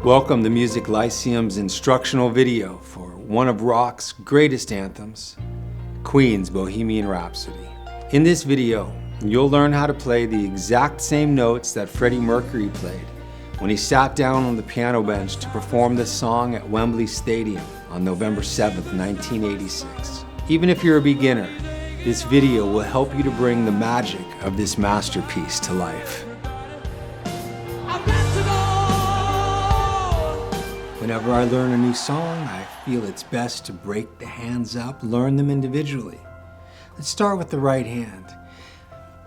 Welcome to Music Lyceum's instructional video for one of rock's greatest anthems, Queen's Bohemian Rhapsody. In this video, you'll learn how to play the exact same notes that Freddie Mercury played when he sat down on the piano bench to perform this song at Wembley Stadium on November 7th, 1986. Even if you're a beginner, this video will help you to bring the magic of this masterpiece to life. Whenever I learn a new song, I feel it's best to break the hands up, learn them individually. Let's start with the right hand.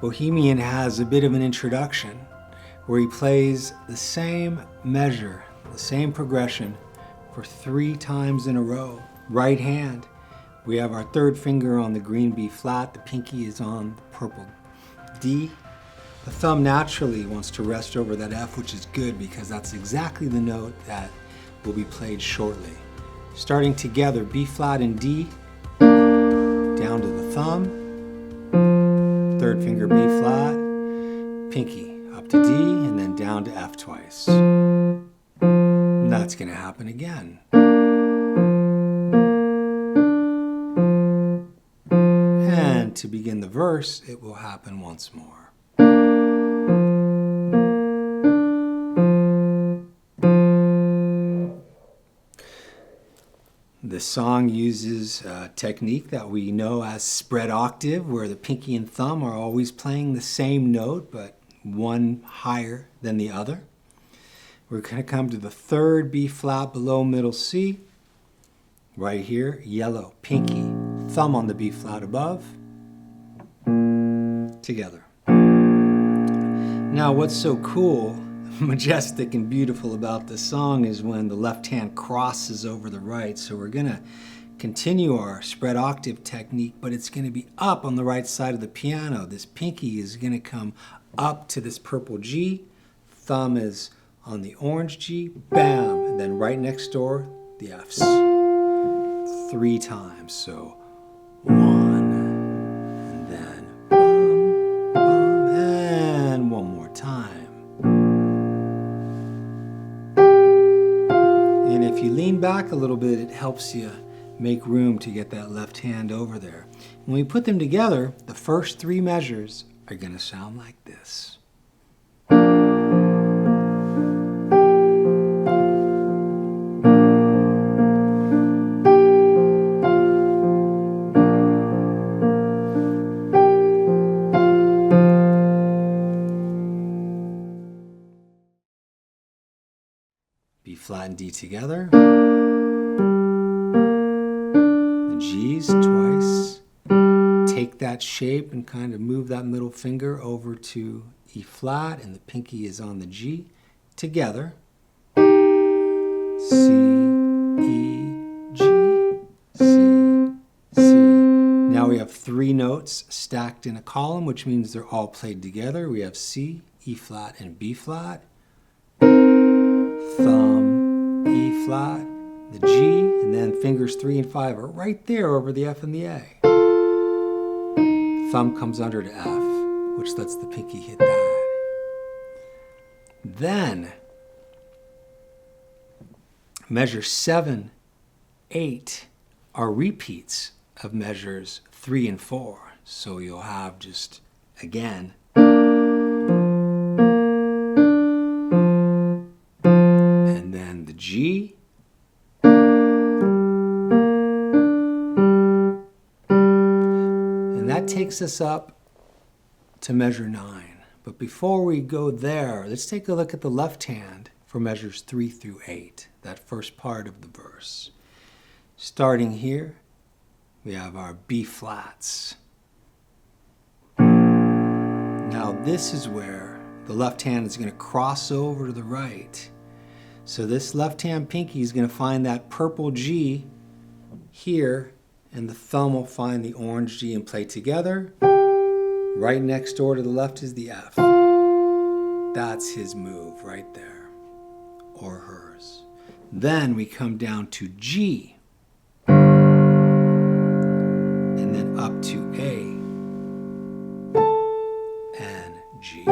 Bohemian has a bit of an introduction where he plays the same measure, the same progression for 3 times in a row. Right hand, we have our third finger on the green B flat, the pinky is on the purple D. The thumb naturally wants to rest over that F, which is good because that's exactly the note that will be played shortly. Starting together, B flat and D, down to the thumb, third finger B flat, pinky up to D, and then down to F twice. And that's going to happen again. And to begin the verse, it will happen once more. The song uses a technique that we know as spread octave, where the pinky and thumb are always playing the same note, but one higher than the other. We're going to come to the third B flat below middle C. Right here, yellow, pinky, thumb on the B flat above, together. Now what's so cool, majestic and beautiful about this song is when the left hand crosses over the right. So we're going to continue our spread octave technique, but it's going to be up on the right side of the piano. This pinky is going to come up to this purple G, thumb is on the orange G, bam, and then right next door, the Fs. 3 times, so 1, and then bum, bum, and one more time. And if you lean back a little bit, it helps you make room to get that left hand over there. When we put them together, the first 3 measures are going to sound like this. B flat and D together. The G's twice. Take that shape and kind of move that middle finger over to E flat, and the pinky is on the G. Together. C, E, G, C, C. Now we have 3 notes stacked in a column, which means they're all played together. We have C, E flat, and B flat. Thumb, E flat, the G, and then fingers 3 and 5 are right there over the F and the A. Thumb comes under to F, which lets the pinky hit that. Then, measure 7, 8 are repeats of measures 3 and 4. So you'll have just, again, G, and that takes us up to measure 9. But before we go there, let's take a look at the left hand for measures 3 through 8, that first part of the verse. Starting here, we have our B flats. Now this is where the left hand is going to cross over to the right. So this left hand pinky is going to find that purple G here, and the thumb will find the orange G and play together. Right next door to the left is the F. That's his move right there, or hers. Then we come down to G, and then up to A, and G,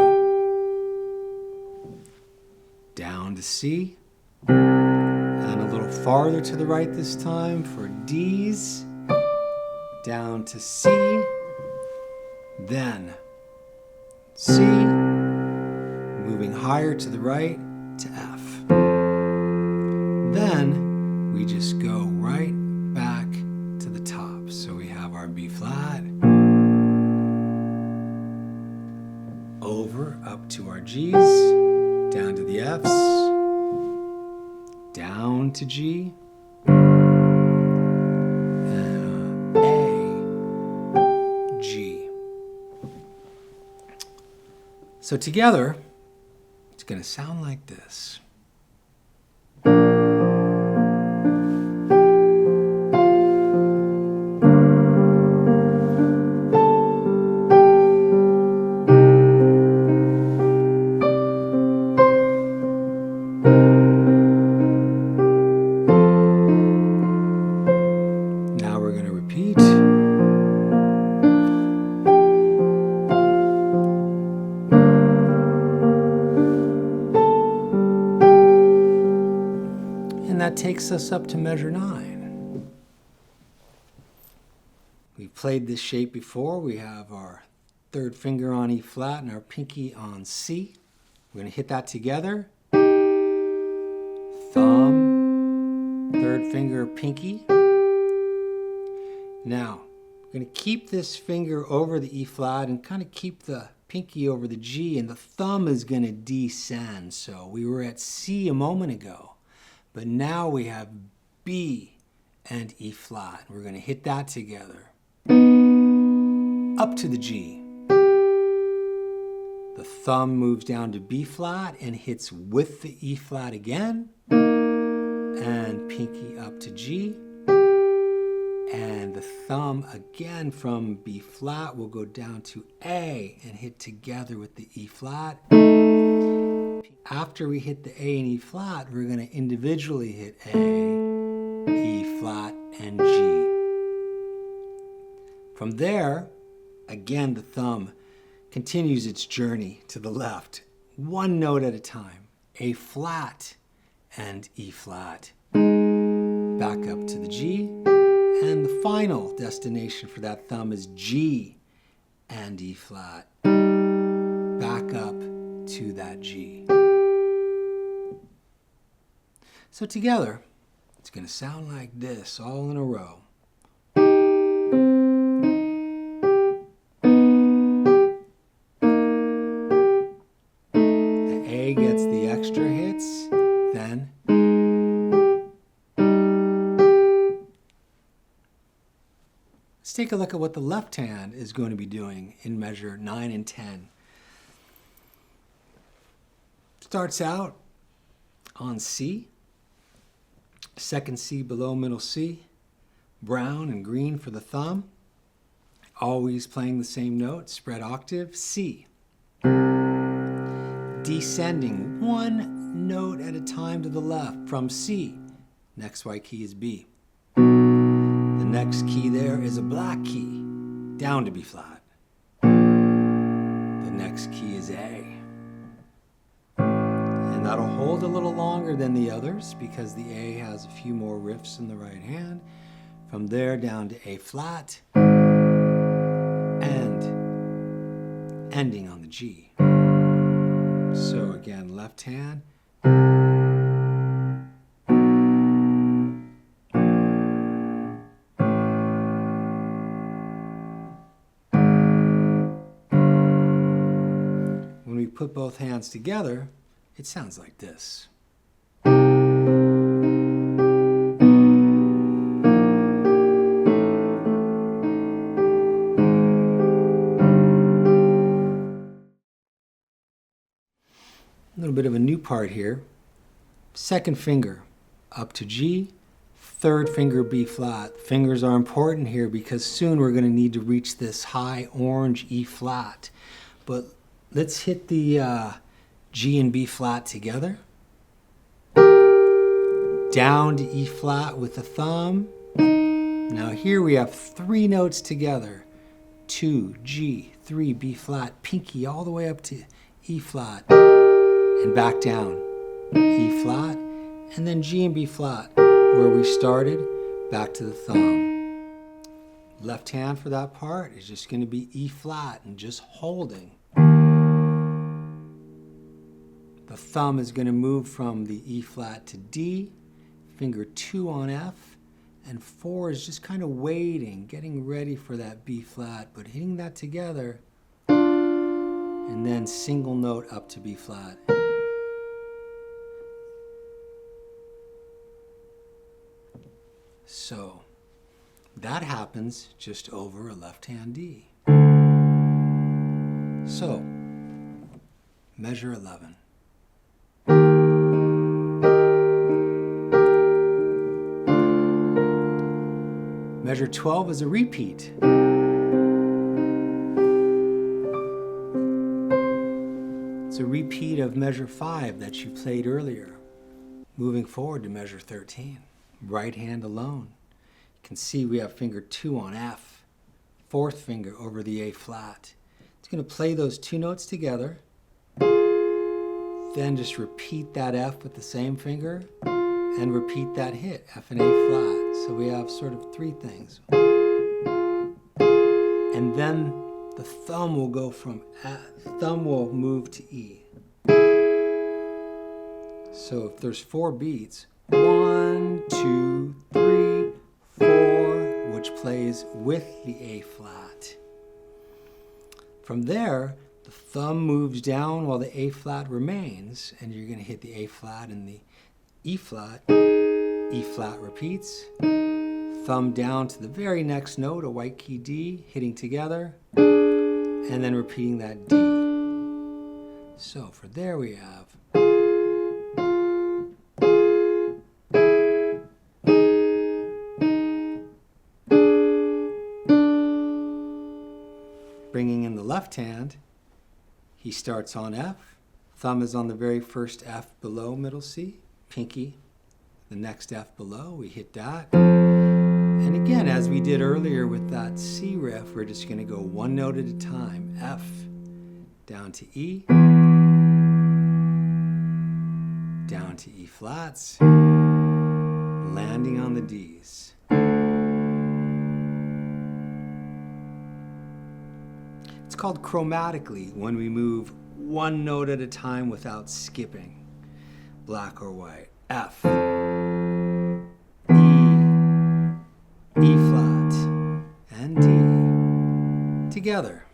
down to C, and farther to the right this time for D's, down to C, then C, moving higher to the right to F. Then we just go right back to the top. So we have our B flat, over, up to our G's, down to the F's, down to G, and A, G. So together, it's going to sound like this. Now we're going to repeat. And that takes us up to measure 9. We've played this shape before. We have our third finger on E flat and our pinky on C. We're going to hit that together. Thumb, third finger, pinky. Now, we're going to keep this finger over the E flat and kind of keep the pinky over the G, and the thumb is going to descend. So we were at C a moment ago, but now we have B and E flat. We're going to hit that together. Up to the G. The thumb moves down to B flat and hits with the E flat again. And pinky up to G. And the thumb again from B flat will go down to A and hit together with the E flat. After we hit the A and E flat, we're going to individually hit A, E flat, and G. From there, again, the thumb continues its journey to the left, one note at a time. A flat and E flat. Back up to the G. And the final destination for that thumb is G and E flat. Back up to that G. So together, it's going to sound like this, all in a row. The A gets the extra hits, then let's take a look at what the left hand is going to be doing in measure 9 and 10. Starts out on C, second C below middle C, brown and green for the thumb, always playing the same note, spread octave, C. Descending one note at a time to the left from C. Next white key is B. The next key there is a black key, down to B flat. The next key is A. And that'll hold a little longer than the others because the A has a few more riffs in the right hand. From there down to A flat and ending on the G. So again, left hand. When we put both hands together, it sounds like this. A little bit of a new part here. Second finger up to G, third finger B flat. Fingers are important here because soon we're going to need to reach this high orange E flat. But let's hit the G and B flat together. Down to E flat with the thumb. Now here we have 3 notes together. 2, G, 3, B flat, pinky all the way up to E flat. And back down, E flat, and then G and B flat where we started, back to the thumb. Left hand for that part is just going to be E flat and just holding. The thumb is going to move from the E flat to D, finger 2 on F, and 4 is just kind of waiting, getting ready for that B flat, but hitting that together, and then single note up to B flat. So that happens just over a left hand D. So measure 11. Measure 12 is a repeat. It's a repeat of measure 5 that you played earlier. Moving forward to measure 13. Right hand alone. You can see we have finger 2 on F, 4th finger over the A flat. It's going to play those 2 notes together, then just repeat that F with the same finger, and repeat that hit, F and A flat. So we have sort of 3 things. And then the thumb will go from F, thumb will move to E. So if there's 4 beats, 1, 2, 3, 4, which plays with the A flat. From there, the thumb moves down while the A flat remains, and you're going to hit the A flat and the E flat. E flat repeats. Thumb down to the very next note, a white key D, hitting together, and then repeating that D. So for there we have bringing in the left hand, he starts on F. Thumb is on the very first F below middle C. Pinky, the next F below, we hit that. And again, as we did earlier with that C riff, we're just going to go 1 note at a time. F, down to E, down to E flats, landing on the Ds. It's called chromatically when we move 1 note at a time without skipping, black or white. F, E flat, and D together.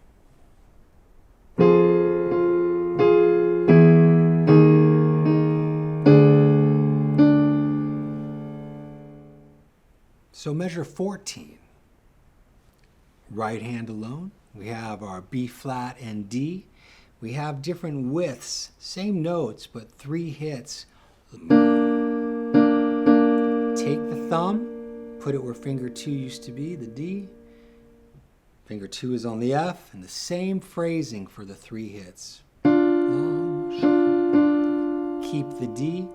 So measure 14. Right hand alone. We have our B flat and D. We have different widths, same notes, but 3 hits. Take the thumb, put it where finger 2 used to be, the D. Finger 2 is on the F, and the same phrasing for the 3 hits. Long, short. Keep the D.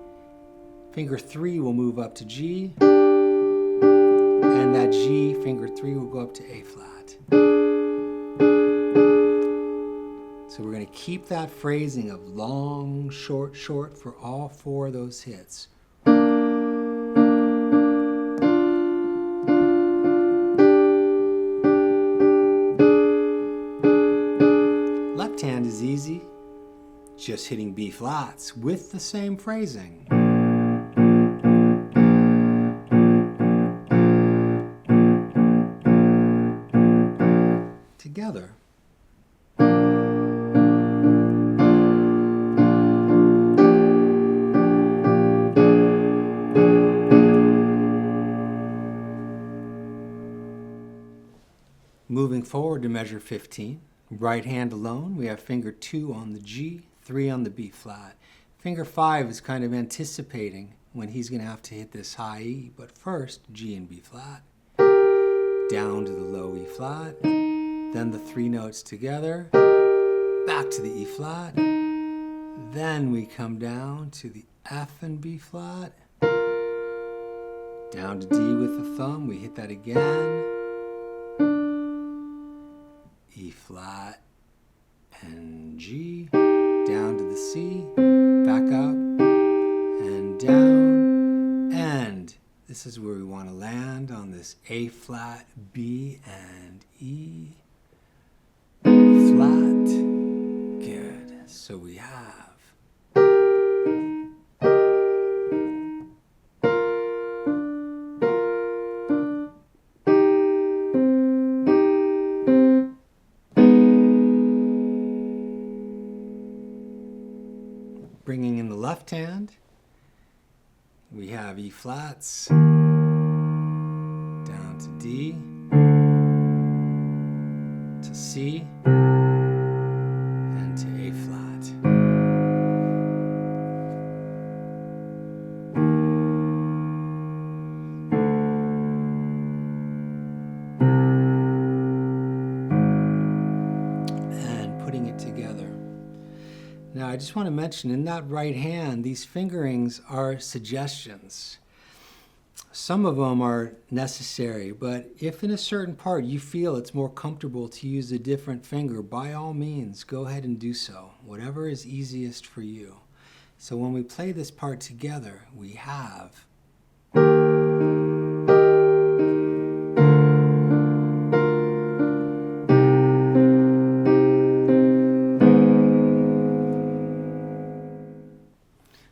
Finger 3 will move up to G, and that G, finger 3 will go up to A flat. So we're going to keep that phrasing of long, short, short for all 4 of those hits. Left hand is easy, just hitting B flats with the same phrasing. Together. Moving forward to measure 15, right hand alone, we have finger 2 on the G, 3 on the B flat. Finger 5 is kind of anticipating when he's going to have to hit this high E, but first G and B flat, down to the low E flat, then the 3 notes together, back to the E flat, then we come down to the F and B flat, down to D with the thumb, we hit that again, E flat and G, down to the C, back up and down, and the This is where we want to land on this A flat, B, and E flat. Good. So we have bringing in the left hand. We have E flats, down to D, to C, and to A flat. And putting it together. Now I just want to mention, in that right hand, these fingerings are suggestions. Some of them are necessary, but if in a certain part you feel it's more comfortable to use a different finger, by all means, go ahead and do so. Whatever is easiest for you. So when we play this part together, we have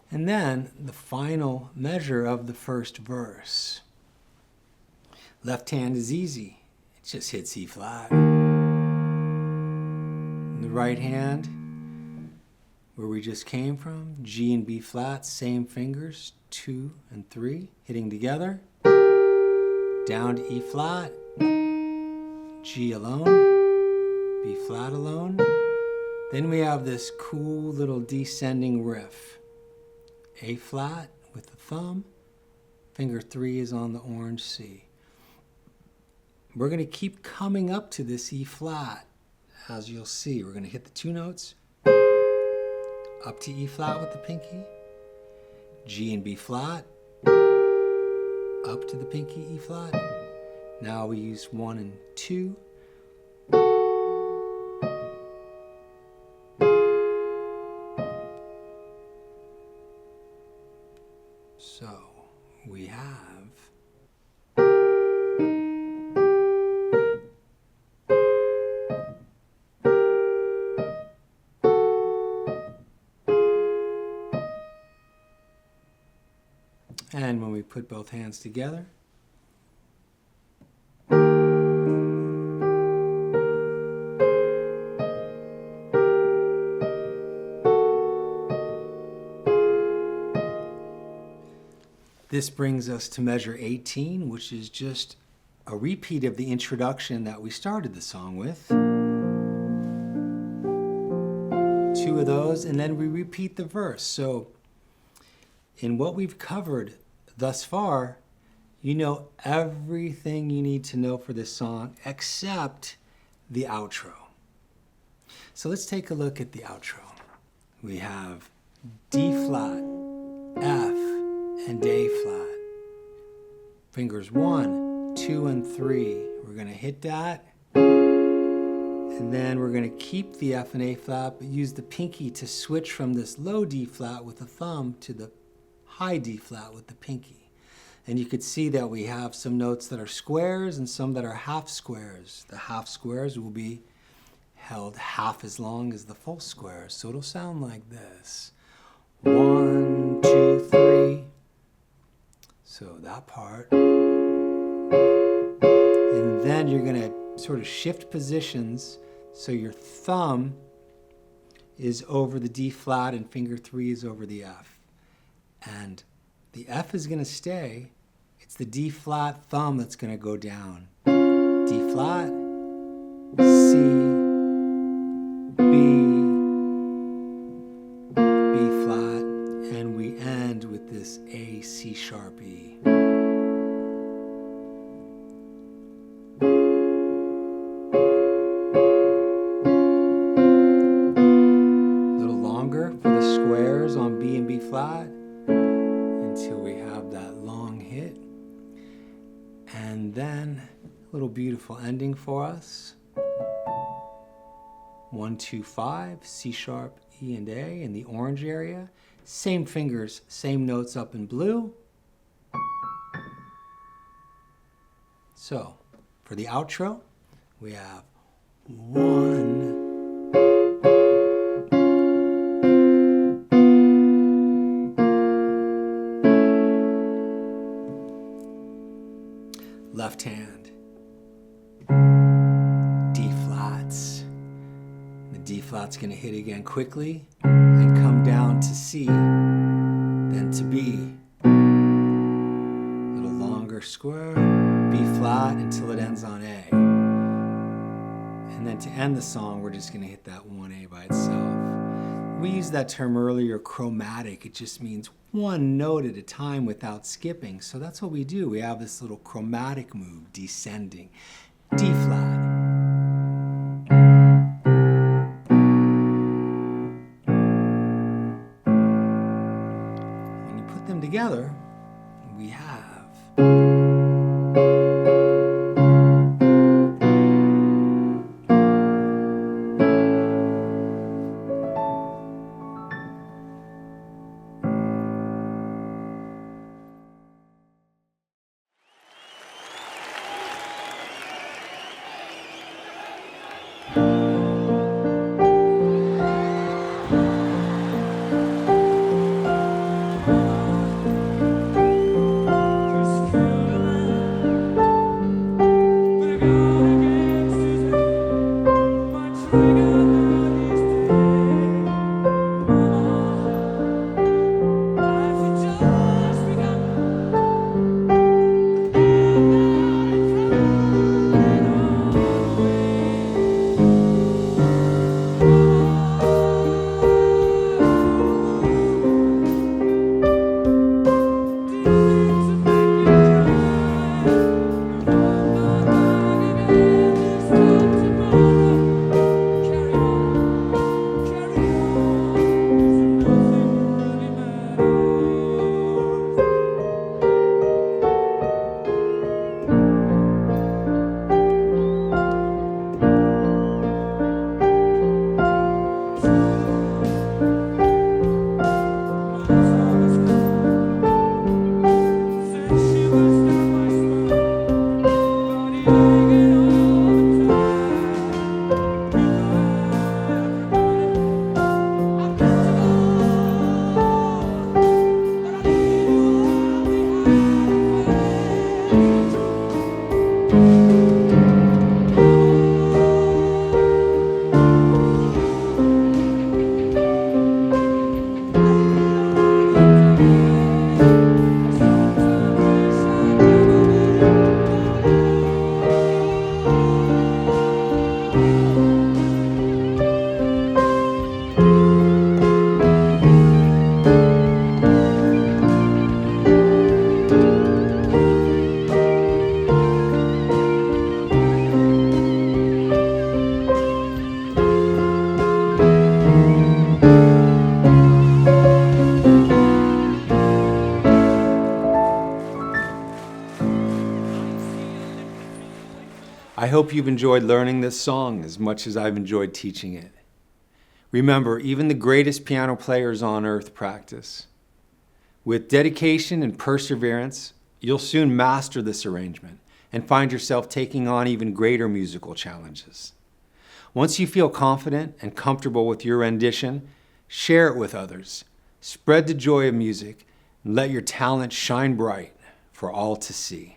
and then the final measure of the first verse. Left hand is easy. It just hits E flat. And the right hand, where we just came from, G and B flat, same fingers, 2 and 3, hitting together. Down to E flat, G alone, B flat alone. Then we have this cool little descending riff. A flat with the thumb, finger 3 is on the orange C. We're going to keep coming up to this E flat, as you'll see. We're going to hit the 2 notes, up to E flat with the pinky, G and B flat, up to the pinky E flat. Now we use 1 and 2. So we have and when we put both hands together, this brings us to measure 18, which is just a repeat of the introduction that we started the song with. 2 of those, and then we repeat the verse. So in what we've covered thus far, you know everything you need to know for this song except the outro. So let's take a look at the outro. We have D flat, F, and A flat. Fingers 1, 2, and 3. We're going to hit that. And then we're going to keep the F and A flat, but use the pinky to switch from this low D flat with the thumb to the high D flat with the pinky. And you could see that we have some notes that are squares and some that are half squares. The half squares will be held half as long as the full squares. So it'll sound like this. 1, 2, 3. So that part. And then you're going to sort of shift positions so your thumb is over the D flat and finger 3 is over the F. And the F is going to stay. It's the D flat thumb that's going to go down. D flat, C, B, B flat, and we end with this A, C sharp, E. A little longer for the squares on B and B flat until we have that long hit. And then a little beautiful ending for us. 1, 2, 5, C sharp, E and A in the orange area. Same fingers, same notes up in blue. So, for the outro, we have 1, left hand, D flats. The D flat's going to hit again quickly and come down to C, then to B. A little longer square, B flat until it ends on A. And then to end the song, we're just going to hit that 1A by itself. We used that term earlier, chromatic. It just means one note at a time without skipping. So that's what we do. We have this little chromatic move, descending. D flat. When you put them together, we have I hope you've enjoyed learning this song as much as I've enjoyed teaching it. Remember, even the greatest piano players on earth practice. With dedication and perseverance, you'll soon master this arrangement and find yourself taking on even greater musical challenges. Once you feel confident and comfortable with your rendition, share it with others. Spread the joy of music and let your talent shine bright for all to see.